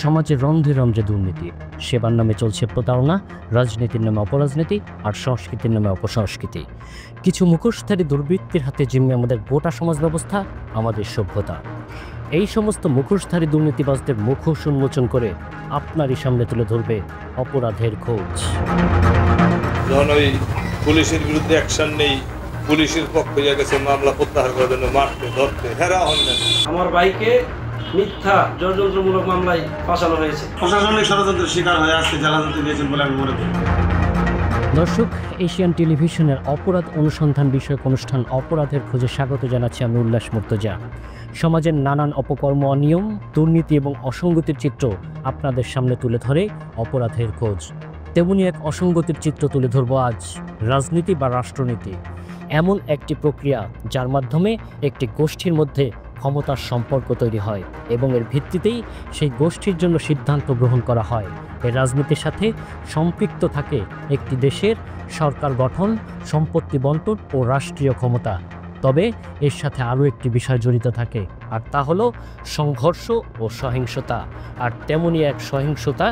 সমাজে রন্ধ্রে রন্ধ্রে দুর্নীতি, সেবার নামে চলছে প্রতারণা, রাজনীতির নামে অপরাজনীতি, আর সংস্কৃতির নামে অপসংস্কৃতি। কিছু মুখোশধারী দুর্বৃত্তের হাতে জিম্মে আমাদের গোটা সমাজ ব্যবস্থা, আমাদের সভ্যতা। এই সমস্ত মুখোশধারী দুর্নীতিবাজদের মুখোশ উন্মোচন করে আপনারই সামনে তুলে ধরবে অপরাধের খোঁজ। যখন ওই পুলিশের বিরুদ্ধে অ্যাকশন নেই, পুলিশের পক্ষ হয়ে গেছে মামলা প্রত্যাহার করার জন্য মারতে ধরতে হেরা হন না। আমার ভাইকে মিথ্যা ষড়যন্ত্রমূলক মামলায় ফাঁসানো হয়েছে। প্রশাসনিক ষড়যন্ত্রের শিকার হয়ে আসছে জালালতে দিয়েছেন বলে আমি মনে করি। দর্শক, এশিয়ান টেলিভিশনের অপরাধ অনুসন্ধান বিষয়ক অনুষ্ঠান অপরাধের খোঁজে স্বাগত জানাচ্ছি আমি উল্লাস মুর্তজা। সমাজের নানান অপকর্ম, অনিয়ম, দুর্নীতি এবং অসঙ্গতির চিত্র আপনাদের সামনে তুলে ধরে অপরাধের খোঁজ। তেমনি এক অসঙ্গতির চিত্র তুলে ধরব আজ, রাজনীতি বা রাষ্ট্রনীতি। এমন একটি প্রক্রিয়া যার মাধ্যমে একটি গোষ্ঠীর মধ্যে ক্ষমতার সম্পর্ক তৈরি হয় এবং এর ভিত্তিতেই সেই গোষ্ঠীর জন্য সিদ্ধান্ত গ্রহণ করা হয়। এই রাজনীতির সাথে সম্পৃক্ত থাকে একটি দেশের সরকার গঠন, সম্পত্তি বণ্টন ও রাষ্ট্রীয় ক্ষমতা। তবে এর সাথে আরও একটি বিষয় জড়িত থাকে, আর তা হলো সংঘর্ষ ও সহিংসতা। আর তেমনই এক সহিংসতা,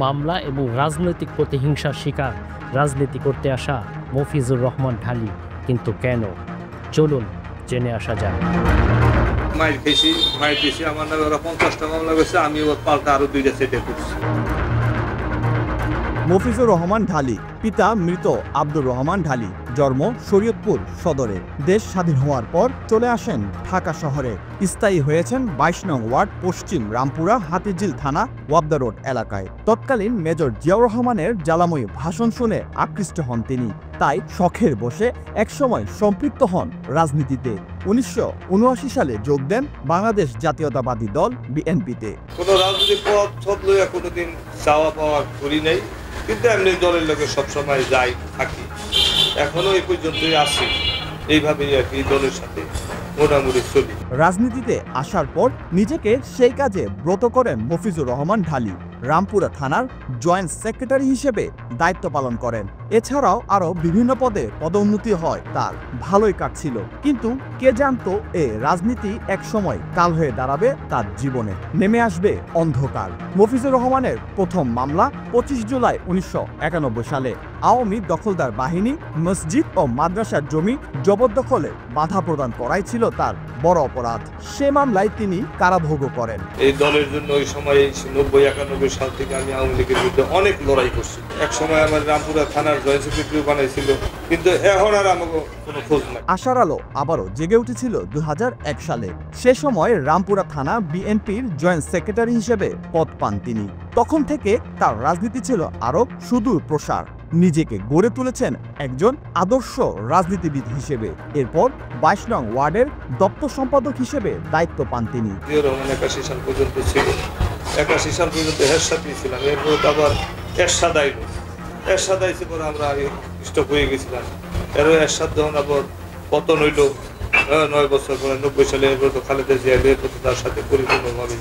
মামলা এবং রাজনৈতিক প্রতিহিংসার শিকার রাজনীতি করতে আসা মফিজুর রহমান ঢালি। কিন্তু কেন? চলুন জেনে আসা যাক। মাইর দিয়েছি, আমার নামে ওরা 50টা মামলা করেছে, আমি ওর পাল্টা আরো 2টা সেটে করছি। মফিজুর রহমান ঢালি, পিতা মৃত আব্দুর রহমান ঢালি, জন্ম শরীয়তপুর সদরে। দেশ স্বাধীন হওয়ার পর চলে আসেন ঢাকা শহরে। স্থায়ী হয়েছেন 22 নং ওয়ার্ড পশ্চিম রামপুরা হাতিঝিল থানা ওয়াবদা রোড এলাকায়। তৎকালীন মেজর জিয়াউর রহমানের জ্বালাময়ী ভাষণ শুনে আকৃষ্ট হন তিনি, তাই শখের বসে একসময় সম্পৃক্ত হন রাজনীতিতে। 1979 সালে যোগ দেন বাংলাদেশ জাতীয়তাবাদী দল বিএনপিতে। কোনো রাজনৈতিক পথ লইয়া কোনোদিন চাওয়া পাওয়া করি নাই, কিন্তু এমনি দলের লোকে সবসময় যাই থাকি, এখনো এই পর্যন্তই আছি। এইভাবেই আর কি দলের সাথে মোটামুটি চলি। রাজনীতিতে আসার পর নিজেকে সেই কাজে ব্রত করেন মফিজুর রহমান ঢালি। রামপুরা থানার জয়েন্ট সেক্রেটারি হিসেবে দায়িত্ব পালন করেন। এছাড়াও আরো বিভিন্ন পদে পদোন্নতি হয় তার। ভালোই কাটছিল, কিন্তু কে জানতো এ রাজনীতি এক সময় কাল হয়ে দাঁড়াবে তার জীবনে, নেমে আসবে অন্ধকার। মফিজুর রহমানের প্রথম মামলা 25 জুলাই 1991 সালে। আওয়ামী দখলদার বাহিনী মসজিদ ও মাদ্রাসার জমি জবরদখলে বাধা প্রদান করাই ছিল তার বড় অপরাধ। সে মামলায় তিনি কারাভোগও করেন। এই দলের জন্য ওই সময় 90-91 সাল থেকে আমি আওয়ামী লীগের বিরুদ্ধে অনেক লড়াই করছি। এক সময় আমার রামপুরা থানার জয়েন্ট সেক্রেটারি বানাইছিল, কিন্তু এখন আর আমাকে কোনো খোঁজ নাই। আশার আলো আবারও জেগে উঠেছিল 2001 সালে। সে সময় রামপুরা থানা বিএনপির জয়েন্ট সেক্রেটারি হিসেবে পদ পান তিনি। তখন থেকে তার রাজনীতি ছিল আরো সুদূর প্রসার। নিজেকে গড়ে তুলেছেন একজন আদর্শ রাজনীতিবিদ হিসেবে। এরপর 22 নং ওয়ার্ডের দপ্তর সম্পাদক হিসেবে দায়িত্ব পান তিনি। 81 সাল পর্যন্ত ছিল, 81 সাল পর্যন্ত এরশাদই ছিলাম। এরপর আবার এরশাদ আইসে পরে আমরা স্টপ হয়ে গেছিলাম। এরশাদ যখন আবার পতন হইল 9 বছর পরে 90 সালে, এরপর তো খালেদা জিয়া, এরপর তার সাথে পরিপূর্ণভাবে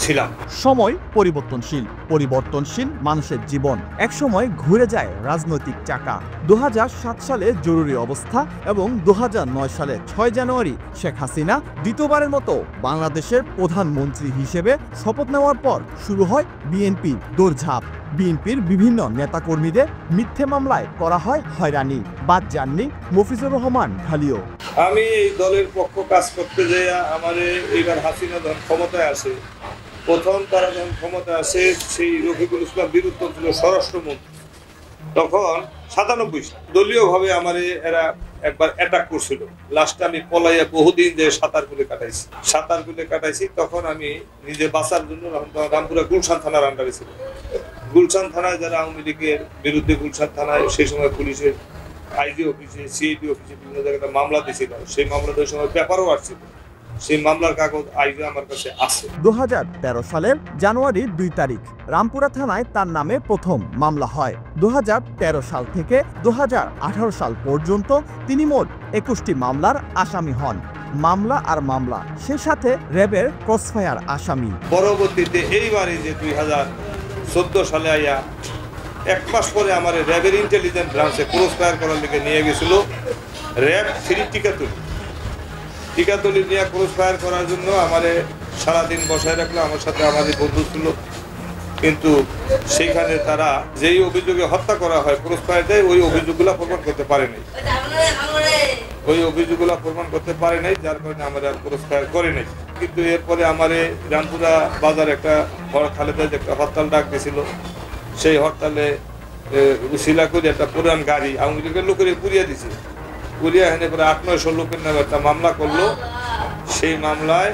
ছিলাম। সময় পরিবর্তনশীল, পরিবর্তনশীল মানুষের জীবন। এক সময় ঘুরে যায় রাজনৈতিক চাকা। 2007 সালে জরুরি অবস্থা এবং 2009 সালে 6 জানুয়ারি শেখ হাসিনা দ্বিতীয়বারের মতো বাংলাদেশের প্রধানমন্ত্রী হিসেবে শপথ নেওয়ার পর শুরু হয় বিএনপির দৌড়ঝাঁপ। বিএনপির বিভিন্ন নেতাকর্মীদের মিথ্যে মামলায় করা হয় হয়রানি। বাদ যাননি মফিজুর রহমান ঢালিও। আমি এই দলের পক্ষ কাজ করতে যাই। আমারে এইবার হাসিনা যখন ক্ষমতায় আসে, প্রথম তারা যখন ক্ষমতা আসে, সেই রফিকুল ইসলাম বিরুদ্ধ ছিল স্বরাষ্ট্রমন্ত্রী। তখন 97 দলীয়ভাবে আমারে এরা একবার অ্যাটাক করছিল। লাস্টে আমি পলাইয়া বহুদিন যে সাঁতার কুলে কাটাইছি। তখন আমি নিজে বাঁচার জন্য রামপুরা গুলশান থানার আন্ডারে ছিল। গুলশান থানায় যারা আওয়ামী লীগের বিরুদ্ধে, গুলশান থানায় সেই সময় পুলিশের আইজি অফিসে, সিআইডি অফিসে বিভিন্ন জায়গায় মামলা দিয়েছিল। সেই মামলাতে ওই সময় পেপারও আসছিল। সেই মামলার কাগজ আইজি আমার কাছে আছে। 2013 সালের জানুয়ারি 2 তারিখ রামপুরা থানায় তার নামে প্রথম মামলা হয়। 2013 সাল থেকে 2018 সাল পর্যন্ত তিনি মোট 21টি মামলার আসামি হন। মামলা আর মামলা, সে সাথে র্যাবের ক্রসফায়ার আসামি। পরবর্তীতে এইবারে যে 2014 সালে আইয়া 1 মাস পরে আমার র্যাবের ইন্টেলিজেন্স ব্রাঞ্চে ক্রসফায়ার করার লিগে নিয়ে গেছিল। র্যাব 3 টিকাতলি নিয়ে ক্রসফায়ার করার জন্য আমারে সারাদিন বসায় রাখলো। আমার সাথে আমাদের বন্ধু ছিল কিন্তু সেখানে তারা যেই অভিযোগে হত্যা করা হয় ক্রস ফায়ার দেয় ওই অভিযোগগুলো প্রমাণ করতে পারে নাই, যার কারণে আমরা ক্রস ফায়ার করে নাই। কিন্তু এরপরে আমার রামপুরা বাজার একটা খালেদা একটা হরতাল ডাক দিয়েছিল, সেই হরতালে উশিলা করে একটা পুরান গাড়ি আওয়ামী লীগের লোকের পুড়িয়ে দিছে, পুড়িয়ে এনে পরে 800-900 লোকের নামে একটা মামলা করলো। সেই মামলায়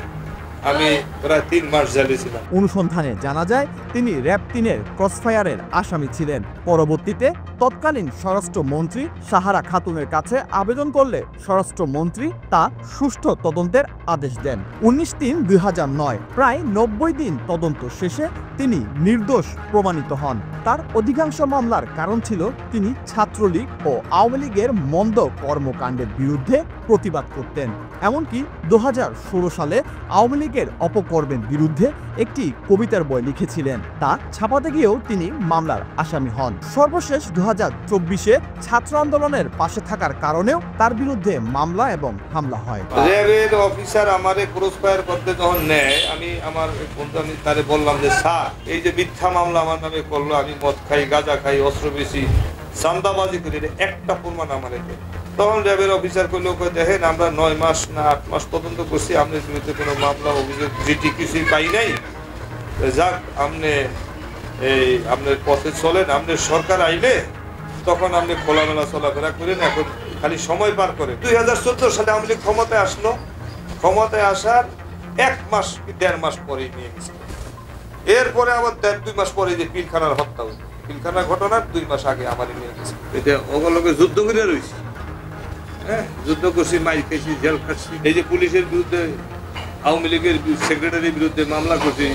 আমি প্রায় 3 মাস জেলে ছিলাম। অনুসন্ধানে জানা যায় তিনি র‍্যাব 3-এর ক্রসফায়ারের আসামি ছিলেন। পরবর্তীতে তৎকালীন স্বরাষ্ট্রমন্ত্রী সাহারা খাতুনের কাছে আবেদন করলে স্বরাষ্ট্রমন্ত্রী তা সুষ্ঠু তদন্তের আদেশ দেন। 19/3/2009 প্রায় 90 দিন তদন্ত শেষে তিনি নির্দোষ প্রমাণিত হন। তার অধিকাংশ মামলার কারণ ছিল তিনি ছাত্রলীগ ও আওয়ামী লীগের মন্দ কর্মকাণ্ডের বিরুদ্ধে প্রতিবাদ করতেন। এমনকি 2016 সালে আওয়ামী লীগের অপকর্মের বিরুদ্ধে একটি কবিতার বই লিখেছিলেন, তা ছাপাতে গিয়েও তিনি মামলার আসামি হন। সর্বশেষ 2024-এ ছাত্র আন্দোলনের পাশে থাকার কারণেও তার বিরুদ্ধে মামলা এবং হামলা হয়। র্যাবের অফিসার আমারে ক্রস ফায়ার করতে যখন নেয়, আমি আমার বন্ধু আমি তারে বললাম যে স্যার এই যে মিথ্যা মামলা আমার নামে করলো, আমি মদ খাই, গাঁজা খাই, অস্ত্র বেশি, চাঁদাবাজি করি, একটা প্রমাণ আমারে। তখন র্যাবের অফিসার করলো, দেখেন আমরা 9 মাস না 8 মাস তদন্ত করছি, আপনার বিরুদ্ধে কোনো মামলা অভিযোগ জিটি কিছুই পাই নাই। যাক আপনি এই আপনার পথে চলেন, আপনার সরকার আইলে তখন আপনি খোলামেলা চলাফেরা করেন, এখন খালি সময় পার করেন। 2014 সালে আওয়ামী লীগ ক্ষমতায় আসলো, ক্ষমতায় আসার 1 মাস কি 1.5 মাস পরেই নিয়ে গেছে। এরপরে আবার 1.5-2 মাস পরে যে পিলখানার হত্যা হলো, পিলখানার ঘটনার 2 মাস আগে আমারই নিয়ে গেছে। এটা ওগুলোকে যুদ্ধ করে রয়েছে, হ্যাঁ যুদ্ধ করছি, মাইর খেয়েছি, জেল খাচ্ছি। এই যে পুলিশের বিরুদ্ধে আওয়ামী লীগের সেক্রেটারির বিরুদ্ধে মামলা করছি,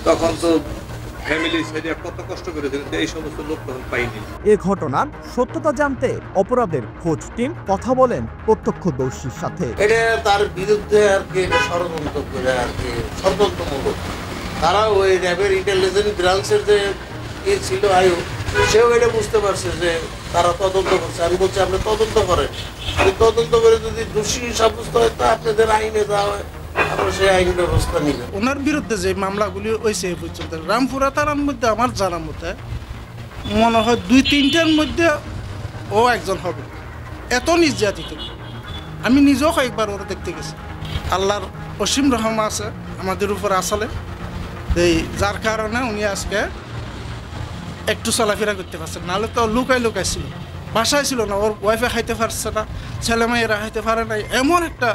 তখন তো ফ্যামিলি সেটা কত কষ্ট করেছে, কিন্তু এই সমস্ত লোক তখন পাইনি। এ ঘটনার সত্যতা জানতে অপরাধের খোঁজ টিম কথা বলেন প্রত্যক্ষদর্শীর সাথে। এটা তার বিরুদ্ধে আর কি ষড়যন্ত্র করে আর কি ষড়যন্ত্রমূলক। তারা ওই র্যাবের ইন্টেলিজেন্স ব্রাঞ্চের যে ছিল আয়ু, সেও এটা বুঝতে পারছে যে তারা তদন্ত করছে। আমি বলছি আপনি তদন্ত করেন, তদন্ত করে যদি দোষী সাব্যস্ত হয় তা আপনাদের আইনে দেওয়া হয়, আমরা সেই আইন ব্যবস্থা নিব। ওনার বিরুদ্ধে যে মামলাগুলি হয়েছে এই পর্যন্ত রামপুরা থানার মধ্যে আমার জানার মতে মনে হয় 2-3টার মধ্যে ও একজন হবে। এত নির্যাতিত আমি নিজেও কয়েকবার ওরা দেখতে গেছি। আল্লাহর অসীম রহমত আছে আমাদের উপর আসলে, এই যার কারণে উনি আজকে একটু চলাফেরা করতে পারছেন, নাহলে তো লুকাই ছিল, বাসায় ছিল না, ওর ওয়াইফে খাইতে পারছে না, ছেলেমেয়েরা খাইতে পারে নাই, এমন একটা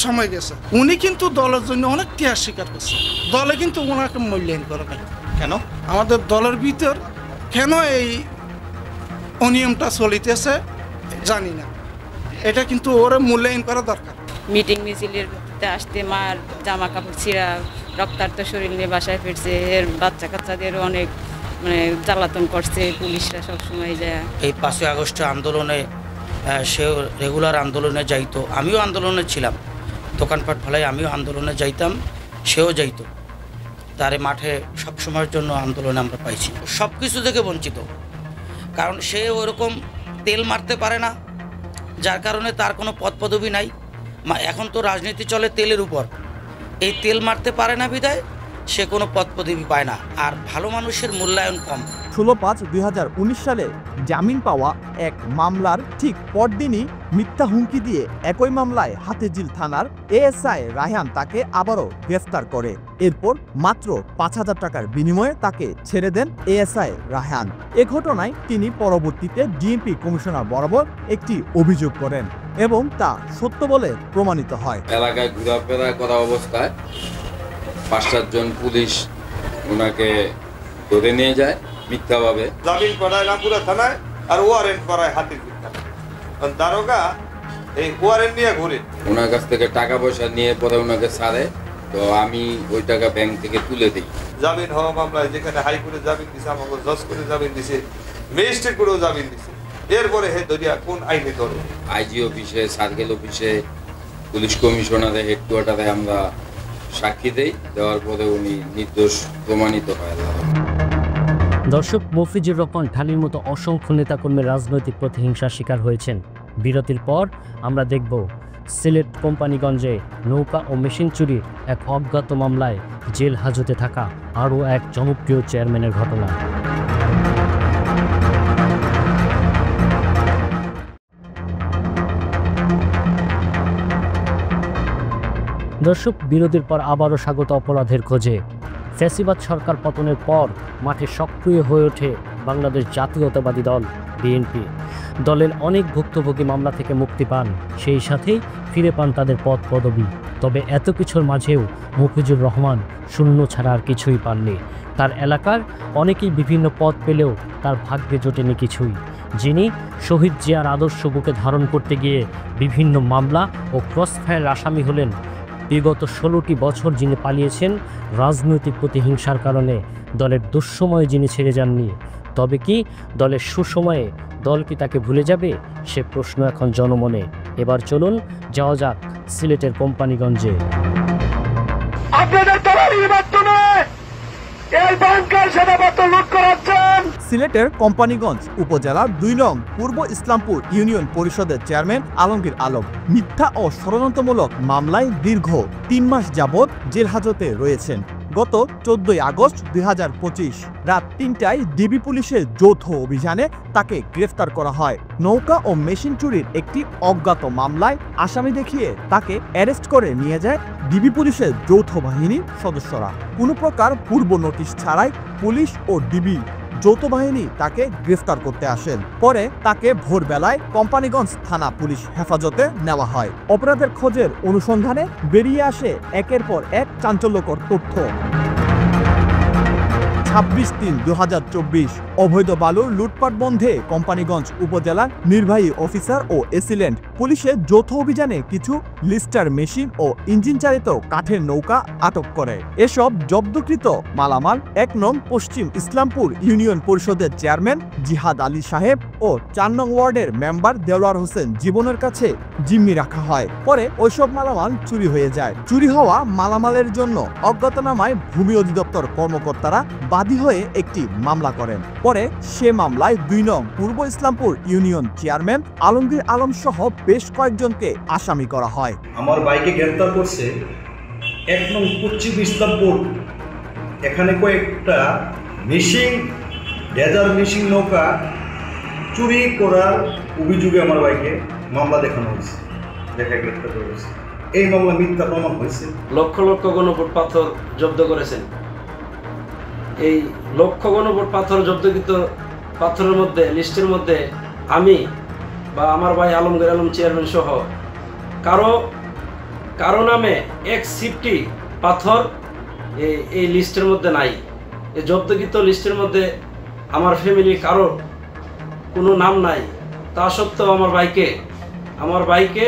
সময় গেছে। উনি কিন্তু দলের জন্য অনেক ত্যাগ স্বীকার করছে, দলে কিন্তু ওনাকে মূল্যায়ন করে নাই। কেন আমাদের দলের ভিতর কেন এই অনিয়মটা চলিতেছে জানি না, এটা কিন্তু ওরা মূল্যায়ন করা দরকার। মিটিং মিছিলের আসতে মার জামা কাপড় ছিঁড়া, রক্তাক্ত শরীর নিয়ে বাসায় ফিরছে, এর বাচ্চা কাচ্চাদেরও অনেক জ্বালাতন করছে পুলিশরা সবসময় যায়। এই 5ই আগস্টের আন্দোলনে সেও রেগুলার আন্দোলনে যাইতো, আমিও আন্দোলনে ছিলাম, দোকানপাট ফেলাই আমিও আন্দোলনে যাইতাম, সেও যাইতো। তারে মাঠে সবসময়ের জন্য আন্দোলনে আমরা পাইছি। সব কিছু থেকে বঞ্চিত, কারণ সে ওরকম তেল মারতে পারে না, যার কারণে তার কোনো পদ পদবি নাই। এখন তো রাজনীতি চলে তেলের উপর, এই তেল মারতে পারে না বিধায় সে কোনো পদ পদবি পায় না, আর ভালো মানুষের মূল্যায়ন কম। 16/5/2019 সালে জামিন পাওয়া এক মামলার ঠিক পরদিনই মিথ্যা হুমকি দিয়ে একই মামলায় হাতিঝিল থানার এএসআই রায়হান তাকে আবারও গ্রেফতার করে। এরপর মাত্র 5,000 টাকার বিনিময়ে তাকে ছেড়ে দেন এএসআই রায়হান। এ ঘটনায় তিনি পরবর্তীতে ডিএমপি কমিশনার বরাবর একটি অভিযোগ করেন এবং তা সত্য বলে প্রমাণিত হয়। এলাকায় ঘোরাফেরা করা অবস্থায় 5-7 জন পুলিশ ওনাকে ধরে নিয়ে যায় মিথ্যাভাবে। জামিন করায় রামপুরা থানায় আর ওয়ারেন্ট করায় হাতিঝিল থানায়। দারোগা এই ওয়ারেন্ট নিয়ে ঘুরে ওনার কাছ থেকে টাকা পয়সা নিয়ে পরে ওনাকে ছাড়ে, তো আমি ওই টাকা ব্যাংক থেকে তুলে দিই। জামিন হওয়া মামলায় যেখানে হাইকোর্টে জামিন দিছে, আমাকে জজ করে জামিন দিছে, ম্যাজিস্ট্রেট করেও জামিন দিছে। এরপরে হে দরিয়া কোন আইনে ধরে আইজি অফিসে, সার্কেল অফিসে, পুলিশ কমিশনারে, হেডকোয়ার্টারে আমরা সাক্ষী দেই, দেওয়ার পরে উনি নির্দোষ প্রমাণিত হয়। দর্শক, মফিজুর রহমান ঢালির মতো অসংখ্য নেতাকর্মী রাজনৈতিক প্রতিহিংসার শিকার হয়েছেন। বিরতির পর আমরা দেখব সিলেট কোম্পানিগঞ্জে নৌকা ও মেশিন চুরির এক অজ্ঞাত মামলায় জেল হাজতে থাকা আরও এক জনপ্রিয় চেয়ারম্যানের ঘটনা। দর্শক, বিরতির পর আবারও স্বাগত অপরাধের খোঁজে। ফ্যাসিবাদ সরকার পতনের পর মাঠে সক্রিয় হয়ে ওঠে বাংলাদেশ জাতীয়তাবাদী দল বিএনপি। দলের অনেক ভুক্তভোগী মামলা থেকে মুক্তি পান, সেই সাথেই ফিরে পান তাদের পদ পদবি। তবে এত কিছুর মাঝেও মফিজুর রহমান শূন্য ছাড়া আর কিছুই পাননি। তার এলাকার অনেকেই বিভিন্ন পদ পেলেও তার ভাগ্যে জোটেনি কিছুই। যিনি শহীদ জিয়ার আদর্শ বুকে ধারণ করতে গিয়ে বিভিন্ন মামলা ও ক্রসফায়ার আসামি হলেন, বিগত 16টি বছর যিনি পালিয়েছেন রাজনৈতিক প্রতিহিংসার কারণে, দলের দুঃসময়ে যিনি ছেড়ে যাননি, তবে কি দলের সুসময়ে দল কি তাকে ভুলে যাবে? সে প্রশ্ন এখন জনমনে। এবার চলুন যাওয়া যাক সিলেটের কোম্পানিগঞ্জে। সিলেটের কোম্পানিগঞ্জ উপজেলার 2 নং পূর্ব ইসলামপুর ইউনিয়ন পরিষদের চেয়ারম্যান আলমগীর আলম মিথ্যা ও ষড়যন্ত্রমূলক মামলায় দীর্ঘ 3 মাস যাবৎ জেল হাজতে রয়েছেন। গত 14 আগস্ট 2025 রাত 3টায় ডিবি পুলিশের যৌথ অভিযানে তাকে গ্রেফতার করা হয়। নৌকা ও মেশিন চুরির একটি অজ্ঞাত মামলায় আসামি দেখিয়ে তাকে অ্যারেস্ট করে নিয়ে যায় ডিবি পুলিশের যৌথ বাহিনীর সদস্যরা। কোনো প্রকার পূর্ব নোটিশ ছাড়াই পুলিশ ও ডিবি যৌথ বাহিনী তাকে গ্রেফতার করতে আসেন। পরে তাকে ভোরবেলায় কোম্পানিগঞ্জ থানা পুলিশ হেফাজতে নেওয়া হয়। অপরাধের খোঁজের অনুসন্ধানে বেরিয়ে আসে একের পর এক চাঞ্চল্যকর তথ্য। 26/3/2024 অবৈধ বালুর লুটপাট বন্ধে কোম্পানিগঞ্জ উপজেলার নির্বাহী অফিসার ও এসিলেন্ট পুলিশের যৌথ অভিযানে কিছু লিস্টার মেশিন ও ইঞ্জিন চালিত কাঠের নৌকা আটক করে। এসব জব্দকৃত মালামাল 1 নং পশ্চিম ইসলামপুর ইউনিয়ন পরিষদের চেয়ারম্যান জিহাদ আলী সাহেব ও 4 নং ওয়ার্ডের মেম্বার দেওয়ার হোসেন জীবনের কাছে জিম্মি রাখা হয়। পরে ওইসব মালামাল চুরি হয়ে যায়। চুরি হওয়া মালামালের জন্য অজ্ঞাতনামায় ভূমি অধিদপ্তর কর্মকর্তারা বাদী হয়ে একটি মামলা করেন। পরে সে মামলায় 2 নং পূর্ব ইসলামপুর ইউনিয়ন চেয়ারম্যান আলমগীর আলম সহ বেশ কয়েকজনকে আসামি করা হয়। আমার বাইকে গ্রেফতার করছে 1 নং পশ্চিম ইসলামপুর, এখানে কয়েকটা মেশিন ডেজার মেশিন নৌকা চুরি করার অভিযোগে আমার বাইকে মামলা দেখানো হয়েছে, গ্রেফতার করেছে। এই মামলা মিথ্যা প্রমাণ হয়েছে। লক্ষ লক্ষ গণফুট পাথর জব্দ করেছেন। এই লক্ষ গণফুট পাথর জব্দকৃত পাথরের মধ্যে লিস্টের মধ্যে আমি বা আমার ভাই আলমগীর আলম চেয়ারম্যান সহ কারো নামে 1 পাথর এই লিস্টের মধ্যে নাই। এই জব্দকৃত লিস্টের মধ্যে আমার ফ্যামিলি কারো কোনো নাম নাই। তা সত্ত্বেও আমার ভাইকে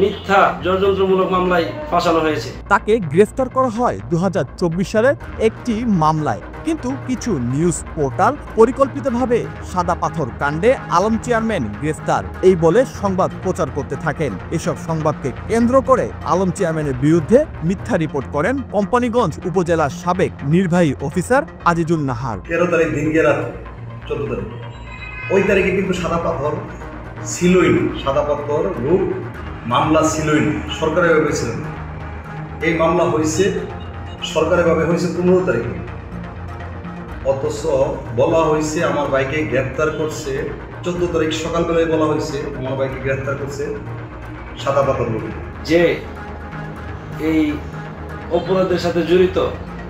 মিথ্যা ষড়যন্ত্রমূলক মামলায় ফাঁসানো হয়েছে। তাকে গ্রেফতার করা হয় 2024 সালের একটি মামলায়। কিন্তু কিছু নিউজ পোর্টাল পরিকল্পিতভাবে সাদা পাথর কাণ্ডে আলম চেয়ারম্যান গ্রেফতার এই বলে সংবাদ প্রচার করতে থাকেন। এসব সংবাদকে কেন্দ্র করে আলম চেয়ারম্যানের বিরুদ্ধে মিথ্যা রিপোর্ট করেন কোম্পানিগঞ্জ উপজেলার সাবেক নির্বাহী অফিসার আজিজুল নাহার। 13 তারিখ দিনকে রাত 14 তারিখ ওই তারিখে কিন্তু সাদা পাথর ছিলই না। সাদা পাথর রূপ মামলা ছিলই না, সরকারিভাবে ছিল না। এই মামলা হয়েছে সরকারিভাবে হয়েছে 15 তারিখে, অথচ বলা হয়েছে আমার বাইকে গ্রেফতার করছে 14 তারিখ সকালবেলায় বলা হয়েছে আমার বাইকে গ্রেফতার করছে সাদা পাথর রূপে। যে এই অপরাধের সাথে জড়িত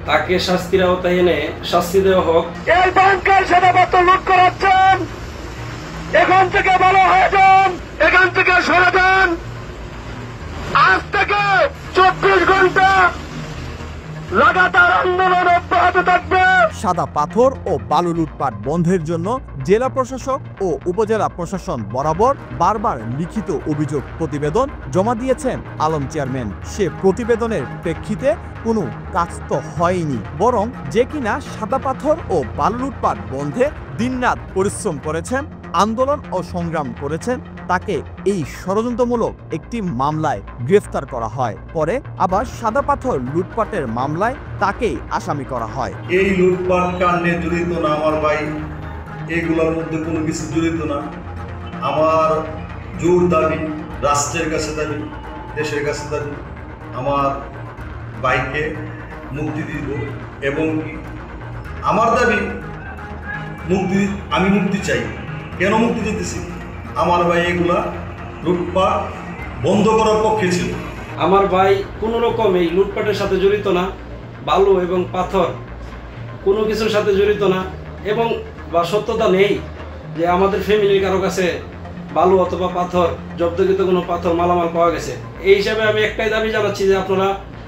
তাকে শাস্তির আওতায় এনে শাস্তি দেওয়া হোক। এই ব্যাংকের সাদা পাথর লুট করাচ্ছেন, এখান থেকে ভালো হয়ে যান, এখান থেকে সরে যান। আজ থেকে 24 ঘন্টা লাগাতার আন্দোলন অব্যাহত থাকবে। সাদা পাথর ও বালু লুটপাট বন্ধের জন্য জেলা প্রশাসক ও উপজেলা প্রশাসন বরাবর বারবার লিখিত অভিযোগ প্রতিবেদন জমা দিয়েছেন আলম চেয়ারম্যান। সে প্রতিবেদনের প্রেক্ষিতে কোনো কাজ তো হয়নি, বরং যে কিনা সাদা পাথর ও বালু লুটপাট বন্ধে দিনরাত পরিশ্রম করেছেন, আন্দোলন ও সংগ্রাম করেছেন, তাকে এই ষড়যন্ত্রমূলক একটি মামলায় গ্রেফতার করা হয়। পরে আবার সাদা পাথর লুটপাটের মামলায় তাকেই আসামি করা হয়। এই লুটপাট কাণ্ডে জড়িত না আমার ভাই, এগুলোর মধ্যে কোনো কিছু জড়িত না। আমার জোর দাবি, রাষ্ট্রের কাছে দাবি, দেশের কাছে দাবি আমার ভাইকে মুক্তি দিব এবং আমার দাবি আমি মুক্তি চাই। কেন মুক্তি দিতেছি? আমার ভাই এগুলা লুটপাট বন্ধ করার পক্ষে ছিল। আমার ভাই কোনো রকম এই লুটপাটের সাথে জড়িত না, বালু এবং পাথর কোনো কিছুর সাথে জড়িত না, এবং বা সত্যতা নেই যে আমাদের ফ্যামিলির কারো কাছে বালু অথবা পাথর জব্দকৃত কোনো পাথর মালামাল পাওয়া গেছে। এই হিসাবে আমি একটাই দাবি জানাচ্ছি যে আপনারা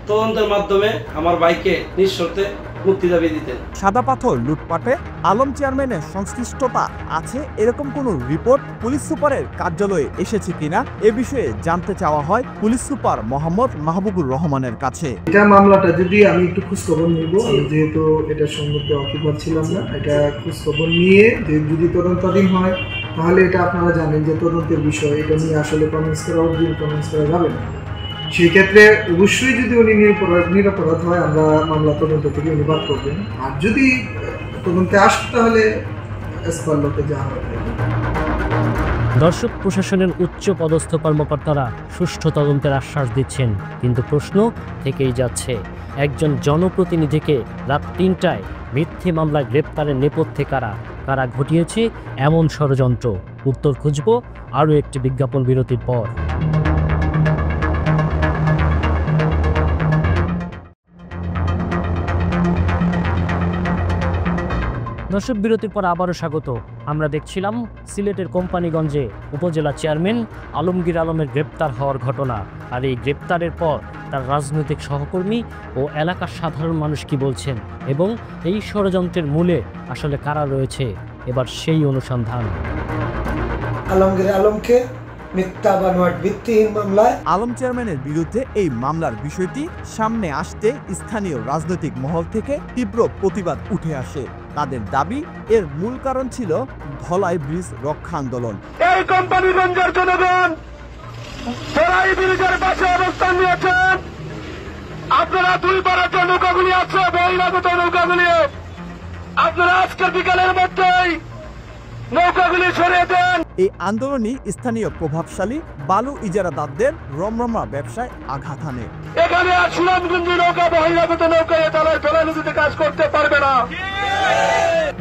তদন্তের মাধ্যমে আমার ভাইকে নিঃশর্তে মুক্তি দাবি দিতেন। সাদা পাথর লুটপাটে আলম চেয়ারম্যানের সংশ্লিষ্টতা আছে এরকম কোনো রিপোর্ট পুলিশ সুপারের কার্যালয়ে এসেছে কিনা এ বিষয়ে জানতে চাওয়া হয় পুলিশ সুপার মোহাম্মদ মাহবুবুর রহমানের কাছে। এটা মামলাটা যদি আমি একটু খোঁজখবর নিব, আমি যেহেতু এটার সম্বন্ধে অকিপার ছিলাম না, এটা খোঁজখবর নিয়ে যদি তদন্তাধীন হয় তাহলে এটা আপনারা জানেন যে তদন্তের বিষয়, এটা নিয়ে আসলে কমেন্টস করা যাবে না। সেই ক্ষেত্রে অবশ্যই যদি উনি নিরপরাধ হয় আমরা মামলা তদন্ত থেকে উনি বাদ করবেন, আর যদি তদন্তে আসে তাহলে এসপারলোকে যাওয়া হবে। দর্শক, প্রশাসনের উচ্চ পদস্থ কর্মকর্তারা সুষ্ঠু তদন্তের আশ্বাস দিচ্ছেন, কিন্তু প্রশ্ন থেকেই যাচ্ছে একজন জনপ্রতিনিধিকে রাত ৩টায় মিথ্যে মামলায় গ্রেপ্তারের নেপথ্যে কারা ঘটিয়েছে এমন ষড়যন্ত্র? উত্তর খুঁজব আরও একটি বিজ্ঞাপন বিরতির পর। দর্শক, বিরতির পর আবারও স্বাগত। আমরা দেখছিলাম সিলেটের কোম্পানিগঞ্জে উপজেলা চেয়ারম্যান আলমগীর আলমের গ্রেপ্তার হওয়ার ঘটনা, আর এই গ্রেপ্তারের পর তার রাজনৈতিক সহকর্মী ও এলাকার সাধারণ মানুষ কি বলছেন এবং এই ষড়যন্ত্রের মূলে আসলে কারা রয়েছে, এবার সেই অনুসন্ধান। আলমগীর আলমকে মিথ্যা বানোয়াট ভিত্তিহীন মামলায় আলম চেয়ারম্যানের বিরুদ্ধে এই মামলার বিষয়টি সামনে আসতে স্থানীয় রাজনৈতিক মহল থেকে তীব্র প্রতিবাদ উঠে আসে। তাদের দাবি এর মূল কারণ ছিল ধলাই ব্রিজ রক্ষা আন্দোলন। এই কোম্পানিগঞ্জের জনগণ ধলাই ব্রিজের পাশে অবস্থান নিয়েছেন। আপনারা দুই পাড়ার যে নৌকাগুলি আছে, বহিরাগত নৌকাগুলি, আপনারা আজকের বিকালের মধ্যেই নৌকাগুলি সরিয়ে দেন। এই আন্দোলনই স্থানীয় প্রভাবশালী বালু ইজারাদারদের রমরমা ব্যবসায় আঘাত হানে। এখানে আর সুনামগঞ্জি নৌকা বহিরাগত নৌকা ধলাই নদীতে কাজ করতে পারবে না।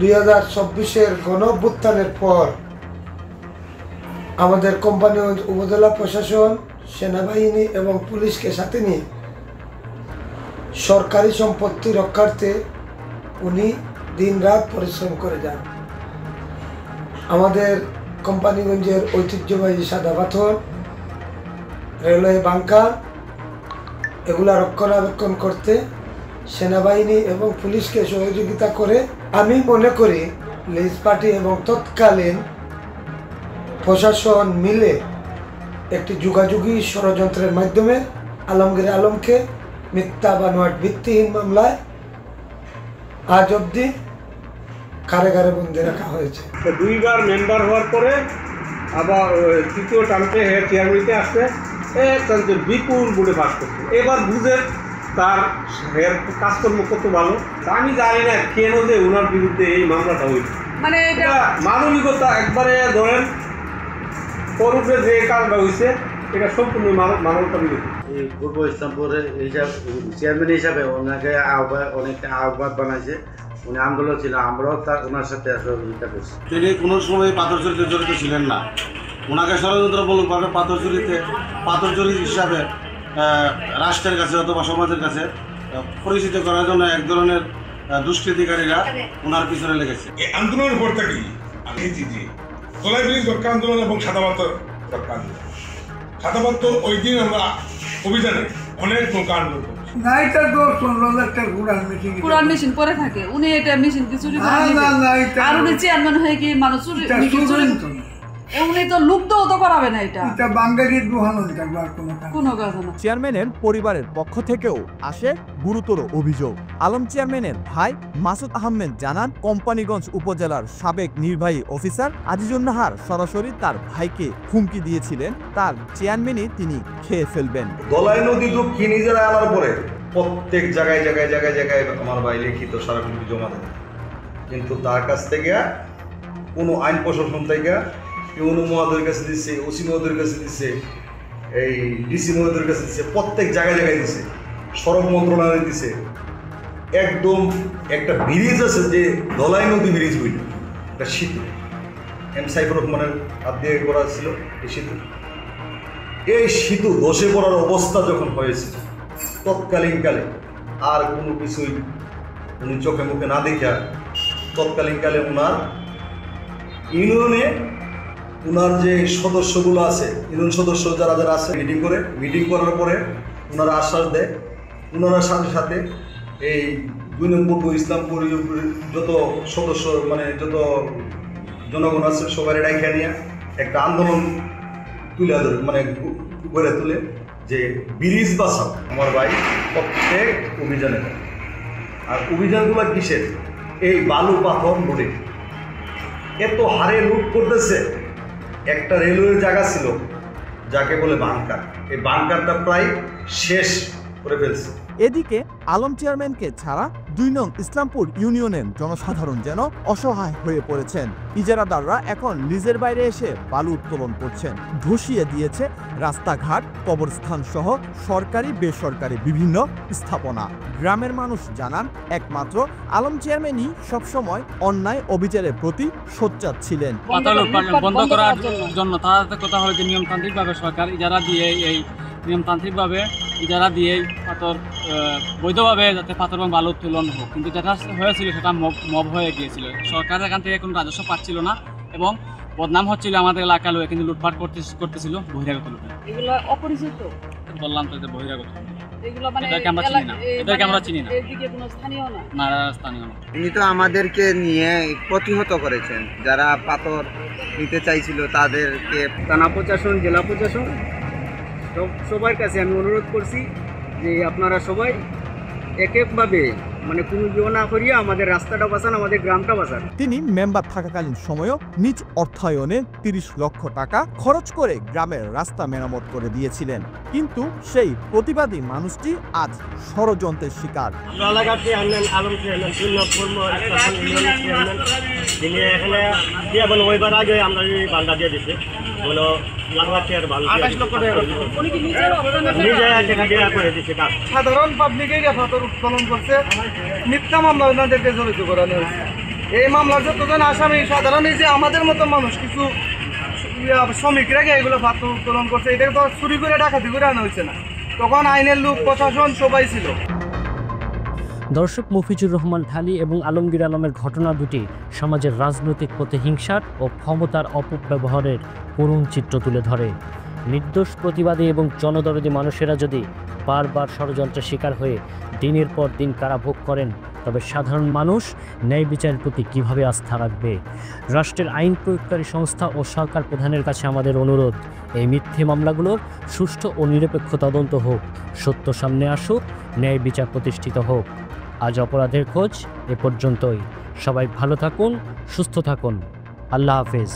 2024-এর গণঅভ্যুত্থানের পর আমাদের কোম্পানিগঞ্জ উপজেলা প্রশাসন, সেনাবাহিনী এবং পুলিশকে সাথে নিয়ে সরকারি সম্পত্তি রক্ষার্থে উনি দিনরাত পরিশ্রম করে যান। আমাদের কোম্পানিগঞ্জের ঐতিহ্যবাহী সাদা পাথর, রেলওয়ে বাংকার, এগুলা রক্ষণাবেক্ষণ করতে সেনাবাহিনী এবং পুলিশকে সহযোগিতা করে। আমি মনে করি লিজ পার্টি এবং তৎকালীন প্রশাসন মিলে একটি যুগাযুগী ষড়যন্ত্রের মাধ্যমে আলমগীর আলমকে মিথ্যা বানোয়াট ভিত্তিহীন মামলায় আজ অবধি কারাগারে বন্দী রাখা হয়েছে। দুইবার মেম্বার হওয়ার পরে আবার তৃতীয় টার্মে চেয়ারম্যানতে আসছে, বিপুল বুড়ে পাস করছে। এবার বুঝে তার কাজকর্ম কত ভালো, আমি জানি না কেন যে ওনার বিরুদ্ধে এই মামলাটা হয়েছে। মানে এটা মানবিকতা একবারে ধরেন পূর্বে যে কাজটা হয়েছে এটা সম্পূর্ণ মানবতা বিরোধী। এই পূর্ব ইসলামপুরের চেয়ারম্যান হিসাবে ওনাকে অনেকটা আহ্বান বানাইছে, উনি আন্দোলন ছিল, আমরাও ওনার সাথে সহযোগিতা করছি। তিনি কোনো সময় পাথর চুরিতে জড়িত ছিলেন না। ওনাকে ষড়যন্ত্রমূলকভাবে পাথর চুরি হিসাবে রাষ্ট্রের কাছে অথবা সমাজের কাছে পরিচিত করার জন্য এক ধরনের দুষ্কৃতিকারীরা ওনার পিছনে লেগেছে। এই আন্দোলনের পর থেকেই আমি যে ধলাই ব্রিজ রক্ষা আন্দোলন এবং সাদা পাথর রক্ষা আন্দোলন, সাদা পাথর ওই দিন আমরা অভিযানে অনেক নৌকা আন্দোলন করি। নাইটা তো 15 লাখ টাকা কুড়ান মেশিন পরে থাকে, উনি এটা মেশিন কি চুরি করে আর উনি চেয়ারম্যান হয়ে কি মানুষ চুরি উনি তো লুপ্ত তো করাবে না, এটা বাঙালির দোহানো কোনো কাজ না। চেয়ারম্যানের পরিবারের পক্ষ থেকেও আসে গুরুতর অভিযোগ। আলম চেয়ারম্যানের ভাই মাসুদ আহমেদ জানান, কোম্পানিগঞ্জ উপজেলার সাবেক নির্বাহী অফিসার আজিজুন নাহার সরাসরি তার ভাইকে হুমকি দিয়েছিলেন তার চেয়ারম্যানই তিনি খেয়ে ফেলবেন। ধলাই নদী দক্ষিণ ইজারা আনার পরে প্রত্যেক জায়গায় আমার ভাই লিখিত স্মারকলিপি জমা দেয়, কিন্তু তার কাছ থেকে কোনো আইন প্রশাসন থেকে ইউনো মহাদের কাছে দিচ্ছে, ওসি মহাদের কাছে দিচ্ছে, এই ডিসি মহোদয়ের কাছে দিছে, প্রত্যেক জায়গায় জায়গায় দিছে, সড়ক মন্ত্রণালয় দিছে। একদম একটা ব্রিজ আছে যে ধলাই নদী ব্রিজ বইটা, একটা সেতু এম সাইফুর রহমানের হাত দিয়ে করা ছিল এই সেতু। এই সেতু ধসে পড়ার অবস্থা যখন হয়েছিল তৎকালীনকালে আর কোনো কিছুই উনি চোখে মুখে না দেখা তৎকালীনকালে ওনার ইউনিয়নে ওনার যে সদস্যগুলো আছে, ইউনিয়ন সদস্য যারা যারা আছে মিটিং করার পরে ওনারা আশ্বাস দেয়। ওনারা সাথে সাথে এই 2 নম্বর ইসলামপুর যত সদস্য মানে যত জনগণ আছে সবাই ডাইকা নিয়ে একটা আন্দোলন তুলে ধরে মানে গড়ে তুলে যে ব্রিজ বাঁচাও আমার ভাই প্রত্যেক অভিযানে। আর অভিযানগুলো কিসের? এই বালু পাথর লুটে এত হারে লুট করতেছে। একটা রেলওয়ের জায়গা ছিল যাকে বলে বাংকার, এই বাংকারটা প্রায় শেষ করে ফেলছে। এদিকে আলম চেয়ারম্যানকে ছাড়া 2 নং ইসলামপুর ইউনিয়নের জনসাধারণ যেন অসহায় হয়ে পড়েছেন। ইজারাদাররা এখন লিজের বাইরে এসে বালু উত্তোলন করছেন। ধসিয়ে দিয়েছে রাস্তাঘাট, কবরস্থান সহ সরকারি বেসরকারি বিভিন্ন স্থাপনা। গ্রামের মানুষ জানান একমাত্র আলম চেয়ারম্যানই সবসময় অন্যায় অবিচারের প্রতি সোচ্চার ছিলেন। বন্ধ করার জন্য তাদের কথা হলো যে নিয়মতান্ত্রিকভাবে সরকার ইজারা দিয়ে এই নিয়মতান্ত্রিকভাবে ইজারা দিয়েই পাথর বৈধভাবে যাতে পাথর এবং বালু উত্তোলন হোক, কিন্তু যেটা হয়েছিল সেটা মব হয়ে গিয়েছিল। সরকার এখান থেকে কোনো রাজস্ব পাচ্ছিল না এবং বদনাম হচ্ছিল আমাদের এলাকার লোক, কিন্তু লুটপাট করতেছিল বহিরাগত লোক। এগুলো অপরিচিত, বললাম তো যে বহিরাগত, এগুলো মানে এদেরকে আমরা চিনি না, এদেরকে আমরা চিনি না, এদিকে কোনো স্থানীয় না, না স্থানীয় না। তিনি তো আমাদেরকে নিয়ে প্রতিহত করেছেন, যারা পাথর নিতে চাইছিল তাদেরকে। থানা প্রশাসন, জেলা প্রশাসন সবার কাছে আমি অনুরোধ করছি যে আপনারা সবাই এক একভাবে মানে কোনো ইয়ে না করিয়া আমাদের রাস্তাটা বাঁচান, আমাদের গ্রামটা বাঁচান। তিনি মেম্বার থাকাকালীন সময়ও নিজ অর্থায়নে 30 লক্ষ টাকা খরচ করে গ্রামের রাস্তা মেরামত করে দিয়েছিলেন, কিন্তু সেই প্রতিবাদী মানুষটি আজ ষড়যন্ত্রের শিকার। সাধারণ পাবলিকে পাথর উত্তোলন করছে, মিথ্যা মামলা ওনাদেরকে জড়িত করানো হয়েছে। এই মামলার যতজন আসামি সাধারণ এই যে আমাদের মতো মানুষ, কিছু শ্রমিকরা এগুলো পাথর উত্তোলন করছে, এটা তো চুরি করে ডাকাতি করে আনা হয়েছে না, তখন আইনের লোক প্রশাসন সবাই ছিল। দর্শক, মফিজুর রহমান ঢালী এবং আলমগীর আলমের ঘটনা দুটি সমাজের রাজনৈতিক প্রতিহিংসার ও ক্ষমতার অপব্যবহারের করুণ চিত্র তুলে ধরে। নির্দোষ প্রতিবাদী এবং জনদরদী মানুষেরা যদি বারবার ষড়যন্ত্রের শিকার হয়ে দিনের পর দিন কারাভোগ করেন, তবে সাধারণ মানুষ ন্যায় বিচারের প্রতি কীভাবে আস্থা রাখবে? রাষ্ট্রের আইন প্রয়োগকারী সংস্থা ও সরকার প্রধানের কাছে আমাদের অনুরোধ, এই মিথ্যে মামলাগুলোর সুষ্ঠু ও নিরপেক্ষ তদন্ত হোক, সত্য সামনে আসুক, ন্যায় বিচার প্রতিষ্ঠিত হোক। আজ অপরাধের খোঁজ এ পর্যন্তই। সবাই ভালো থাকুন, সুস্থ থাকুন। আল্লাহ হাফেজ।